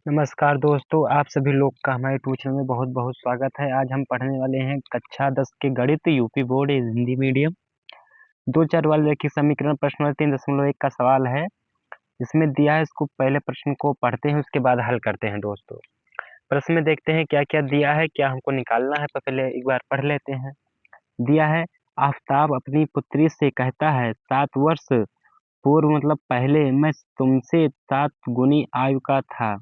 नमस्कार दोस्तों, आप सभी लोग का हमारे ट्यूशन में बहुत बहुत स्वागत है। आज हम पढ़ने वाले हैं कक्षा 10 के गणित यूपी बोर्ड हिंदी मीडियम। 2-4 वाले रैखिक समीकरण प्रश्न नंबर 3.1 का सवाल है। इसमें दिया है, इसको पहले प्रश्न को पढ़ते हैं, उसके बाद हल करते हैं दोस्तों। प्रश्न में देखते हैं क्या क्या दिया है, क्या हमको निकालना है। तो पहले एक बार पढ़ लेते हैं। दिया है, आफताब अपनी पुत्री से कहता है 7 वर्ष पूर्व मतलब पहले मैं तुमसे 7 गुनी आयु का था,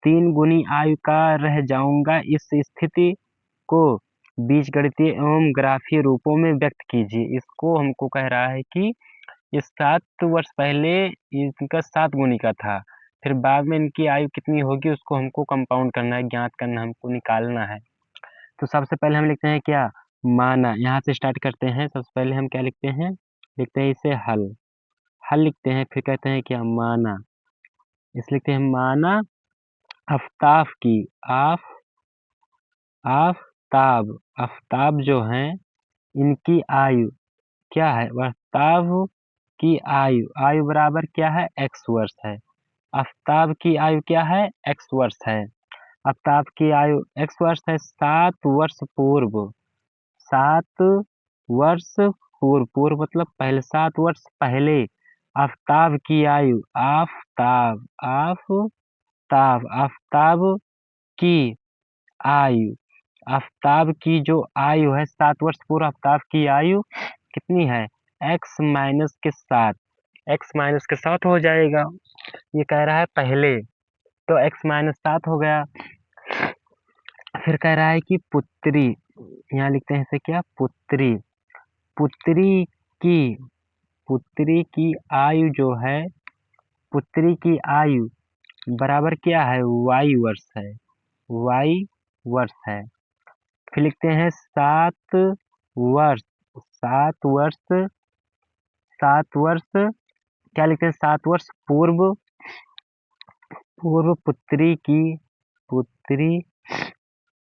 3 गुनी आयु का रह जाऊंगा। इस स्थिति को बीजगणितीय एवं ग्राफीय रूपों में व्यक्त कीजिए। इसको हमको कह रहा है कि ये 7 वर्ष पहले इनका 7 गुनी का था, फिर बाद में इनकी आयु कितनी होगी उसको हमको कंपाउंड करना है, ज्ञात करना, हमको निकालना है। तो सबसे पहले हम लिखते हैं क्या, माना। यहाँ से स्टार्ट करते हैं। सबसे पहले हम क्या लिखते हैं, लिखते हैं इसे हल। हल लिखते हैं, फिर कहते हैं क्या, माना। इस लिखते हैं माना आफ्ताब की, आफ्ताब, आफ्ताब जो हैं इनकी आयु क्या है, आफ्ताब की आयु, आयु बराबर क्या है, x वर्ष है। आफ्ताब की आयु क्या है, x वर्ष है। आफ्ताब की आयु x वर्ष है। 7 वर्ष पूर्व, 7 वर्ष पूर्व, पूर्व मतलब पहले, 7 वर्ष पहले आफ्ताब की आयु, आफ्ताब, आफ्ताब, आफ्ताब की आयु, आफ्ताब की जो आयु है 7 वर्ष पूर्व आफ्ताब की आयु कितनी है, x माइनस के साथ, x माइनस के साथ हो जाएगा। ये कह रहा है पहले, तो x माइनस 7 हो गया। फिर कह रहा है कि पुत्री, यहाँ लिखते हैं इसे क्या, पुत्री, पुत्री की, पुत्री की आयु जो है, पुत्री की आयु बराबर क्या है, y वर्ष है, y वर्ष है। फिर लिखते हैं 7 वर्ष, 7 वर्ष, 7 वर्ष क्या लिखते हैं, 7 वर्ष पूर्व, पूर्व पुत्री की, पुत्री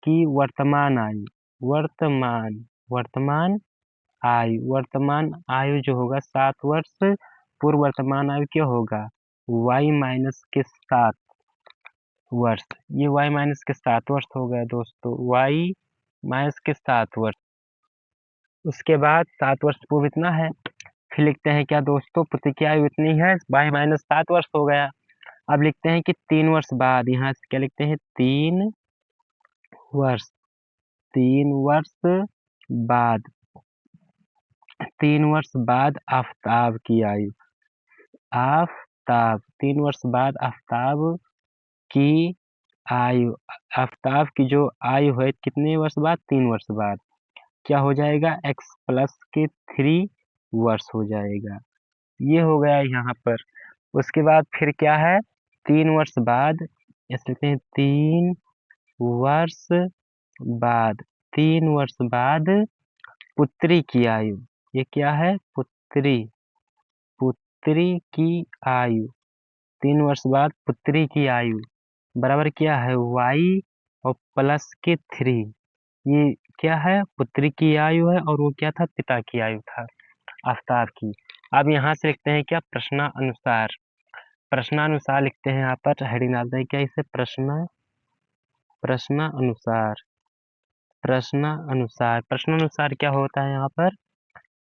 की वर्तमान आयु, वर्तमान, वर्तमान आयु, वर्तमान आयु जो होगा 7 वर्ष पूर्व वर्तमान आयु क्या होगा, y माइनस के 7 वर्ष। ये y माइनस के 7 वर्ष हो गया दोस्तों, y माइनस के 7 वर्ष। उसके बाद 7 वर्ष पूर्व इतना है। फिर लिखते हैं क्या दोस्तों, पुत्री की आयु इतनी है, y माइनस 7 वर्ष हो गया। अब लिखते हैं कि 3 वर्ष बाद, यहाँ से क्या लिखते हैं, 3 वर्ष, 3 वर्ष बाद, 3 वर्ष बाद आफ्ताब की आयु, आफ्ताब, 3 वर्ष बाद आफ्ताब की आयु, आफ्ताब की जो आयु है कितने वर्ष बाद, 3 वर्ष बाद, क्या हो जाएगा, x प्लस के 3 वर्ष हो जाएगा। ये हो गया यहाँ पर। उसके बाद फिर क्या है, 3 वर्ष बाद, ऐसे लिखते हैं 3 वर्ष बाद, 3 वर्ष बाद पुत्री की आयु, ये क्या है, पुत्री, पुत्री की आयु, 3 वर्ष बाद पुत्री की आयु बराबर क्या है, y और प्लस के 3। ये क्या है, पुत्री की आयु है, और वो क्या था, पिता की आयु था, आफ्ताब की। अब यहाँ से लिखते हैं क्या, प्रश्नानुसार, प्रश्नानुसार लिखते हैं। यहाँ पर हेडिंग डालते हैं क्या, इसे प्रश्न, प्रश्नानुसार, प्रश्नानुसार, प्रश्नानुसार क्या होता है यहाँ पर,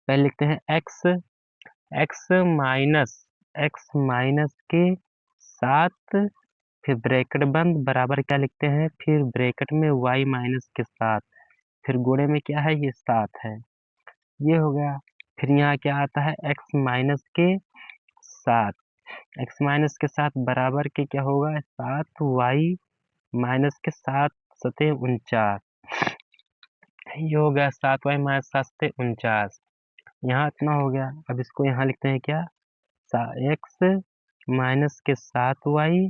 पहले लिखते हैं x, x minus, x minus के 7, फिर ब्रैकेट बंद बराबर क्या लिखते हैं, फिर ब्रैकेट में y माइनस के 7, फिर गुणे में क्या है, ये 7 है, ये हो गया। फिर यहाँ क्या आता है, x माइनस के 7, x माइनस के 7 बराबर के क्या होगा, 7y माइनस के 7 सते 49, ये हो गया 7y माइनस 7 सते 49। यहाँ इतना हो गया। अब इसको यहाँ लिखते हैं क्या, x माइनस के 7y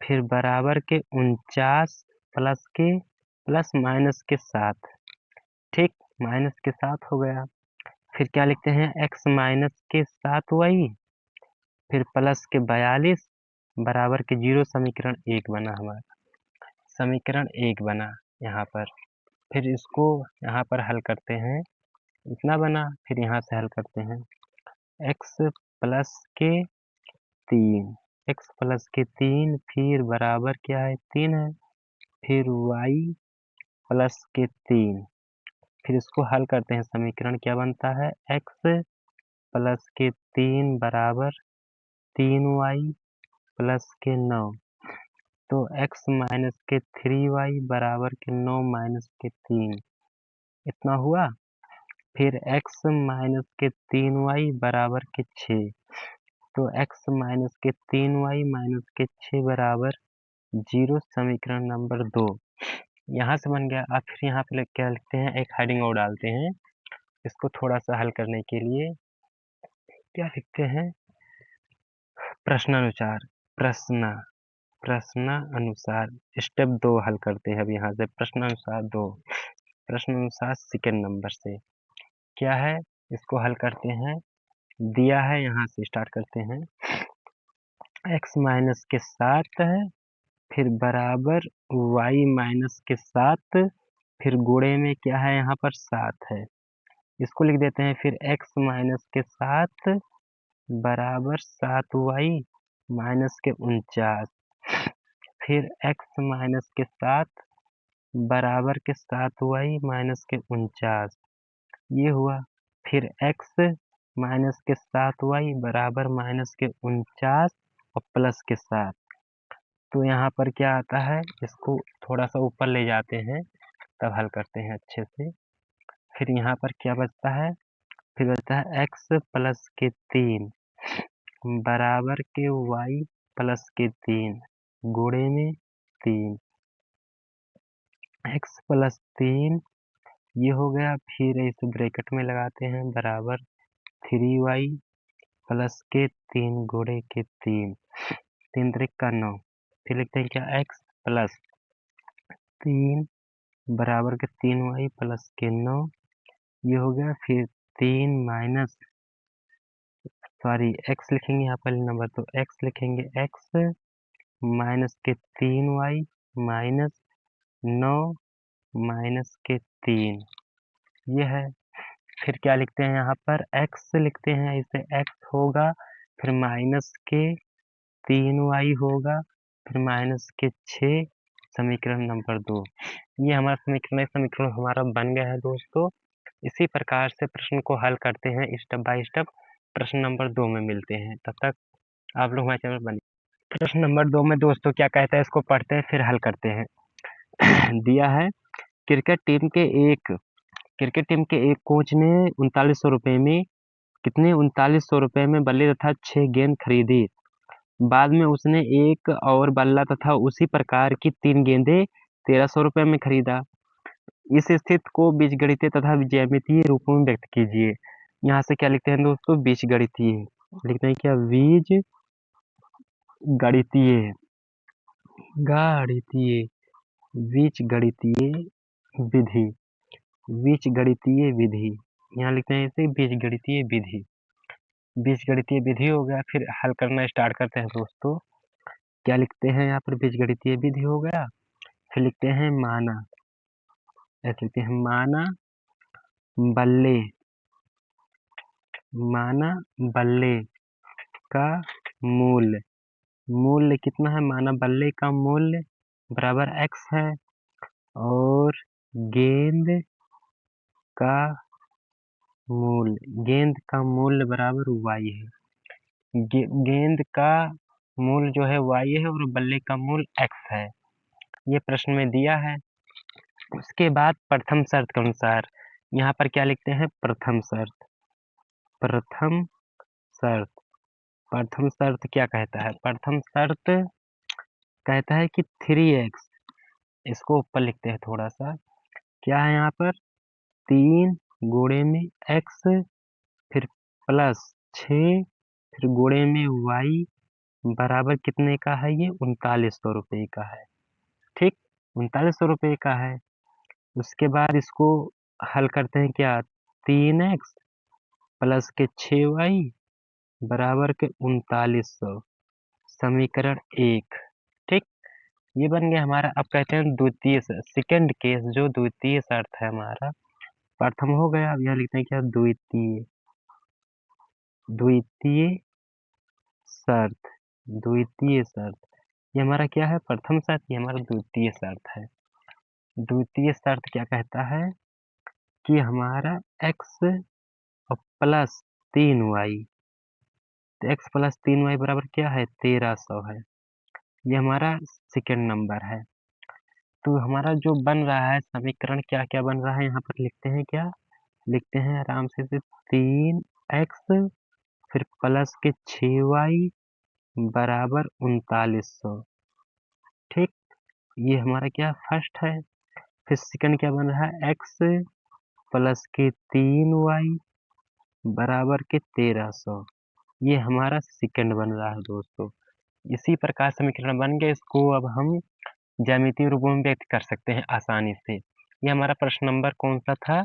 फिर बराबर के 49 प्लस के, प्लस माइनस के 7, ठीक, माइनस के 7 हो गया। फिर क्या लिखते हैं, x माइनस के 7y फिर प्लस के 42 बराबर के 0, समीकरण 1 बना हमारा, समीकरण 1 बना यहाँ पर। फिर इसको यहाँ पर हल करते हैं, इतना बना, फिर यहाँ से हल करते हैं, x प्लस के 3 x प्लस के 3 फिर बराबर क्या है 3 है, फिर y प्लस के 3, फिर इसको हल करते हैं, समीकरण क्या बनता है x प्लस के 3 बराबर 3y प्लस के 9, तो x माइनस के 3y बराबर के 9 माइनस के 3, इतना हुआ। फिर x माइनस के 3y बराबर के 6, तो x माइनस के 3y माइनस के 6 बराबर 0, समीकरण नंबर 2 यहाँ से बन गया। अब फिर यहाँ पे क्या लिखते हैं, एक हेडिंग और डालते हैं इसको थोड़ा सा हल करने के लिए। क्या लिखते हैं, प्रश्नानुसार, प्रश्नानुसार स्टेप 2 हल करते हैं। अब यहाँ से प्रश्नानुसार 2, प्रश्नानुसार सेकेंड नंबर से क्या है, इसको हल करते हैं। दिया है, यहाँ से स्टार्ट करते हैं। x माइनस के 7 है, फिर बराबर y माइनस के 7, फिर गुणे में क्या है यहाँ पर 7 है, इसको लिख देते हैं। फिर x माइनस के 7 बराबर 7y माइनस के 49, फिर x माइनस के 7 बराबर के 7y माइनस के 49, ये हुआ। फिर x माइनस के 7y बराबर माइनस के 49 और प्लस के 7, तो यहाँ पर क्या आता है, इसको थोड़ा सा ऊपर ले जाते हैं तब हल करते हैं अच्छे से। फिर यहाँ पर क्या बचता है, फिर बचता है x प्लस के 3 बराबर के y प्लस के 3 गुणे में 3, x प्लस 3 ये हो गया। फिर इसे ब्रैकेट में लगाते हैं, बराबर 3y प्लस के 3 गुणे के 3, 3 त्रिक का 9, फिर लिखते हैं क्या, x प्लस 3 बराबर के 3y प्लस के 9, ये हो गया। फिर 3 माइनस, सॉरी x लिखेंगे यहाँ पहले नंबर, तो x लिखेंगे x माइनस के 3y माइनस 9 माइनस के 3, ये है। फिर क्या लिखते हैं यहाँ पर, x लिखते हैं, इसे x होगा, फिर माइनस के 3y होगा, फिर माइनस के 6, समीकरण नंबर 2, ये हमारा समीकरण हमारा बन गया है दोस्तों। इसी प्रकार से प्रश्न को हल करते हैं स्टेप बाय स्टेप। प्रश्न नंबर 2 में मिलते हैं, तब तक आप लोग हमारे चैनल बने। प्रश्न नंबर 2 में दोस्तों क्या कहता है, इसको पढ़ते हैं फिर हल करते हैं। दिया है, क्रिकेट टीम के एक कोच ने 3900 रुपए में कितने 3900 रुपए में बल्ले तथा 6 गेंद खरीदी। बाद में उसने एक और बल्ला तथा उसी प्रकार की 3 गेंदें 1300 रुपए में खरीदा। इस स्थिति को बीजगणितीय तथा ज्यामितीय रूपों में व्यक्त कीजिए। यहाँ से क्या लिखते हैं दोस्तों, बीजगणितीय लिखते हैं क्या, बीजगणितीय बीजगणितीय विधि, बीजगणितीय विधि, यहाँ लिखते हैं इसे बीजगणितीय विधि। बीजगणितीय विधि हो गया। फिर हल करना स्टार्ट करते हैं दोस्तों। क्या लिखते हैं यहाँ पर, बीजगणितीय विधि हो गया। फिर लिखते हैं माना, ऐसे लिखते हैं माना बल्ले का मूल्य कितना है, माना बल्ले का मूल्य बराबर x है, और गेंद का मूल्य बराबर y है। गेंद का मूल्य जो है y है और बल्ले का मूल्य x है, ये प्रश्न में दिया है। उसके बाद प्रथम शर्त के अनुसार यहाँ पर क्या लिखते हैं, प्रथम शर्त क्या कहता है, प्रथम शर्त कहता है कि 3x, इसको ऊपर लिखते हैं थोड़ा सा, क्या है यहाँ पर 3 गुणे में x, फिर प्लस 6, फिर गुणे में y बराबर कितने का है, ये 3900 रुपये का है। ठीक, 3900 रुपये का है। उसके बाद इसको हल करते हैं क्या, 3x प्लस के 6y बराबर के 3900, समीकरण 1। ठीक, ये बन गया हमारा। अब कहते हैं द्वितीय सेकंड केस, जो द्वितीय शर्त है हमारा, प्रथम हो गया, अब यहाँ लिखते हैं क्या, द्वितीय शर्त। द्वितीय शर्त। ये हमारा क्या है? प्रथम शर्त। ये हमारा द्वितीय शर्त है। द्वितीय शर्त क्या कहता है कि हमारा x और प्लस 3y, तो x प्लस 3y बराबर क्या है? 1300 है। ये हमारा सेकेंड नंबर है। तो हमारा जो बन रहा है समीकरण, क्या क्या बन रहा है यहाँ पर लिखते हैं। क्या लिखते हैं आराम से? 3x फिर प्लस के 6y बराबर 3900। ठीक, ये हमारा क्या फर्स्ट है। फिर सेकंड क्या बन रहा है? x प्लस के 3y बराबर के 1300। ये हमारा सेकंड बन रहा है दोस्तों। इसी प्रकार समीकरण बन गए। इसको अब हम ज्यामितीय रूपों में व्यक्त कर सकते हैं आसानी से। ये हमारा प्रश्न नंबर कौन सा था?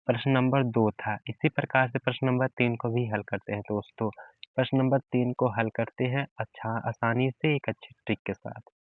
प्रश्न नंबर 2 था। इसी प्रकार से प्रश्न नंबर 3 को भी हल करते हैं दोस्तों। प्रश्न नंबर 3 को हल करते हैं आसानी से एक अच्छी ट्रिक के साथ।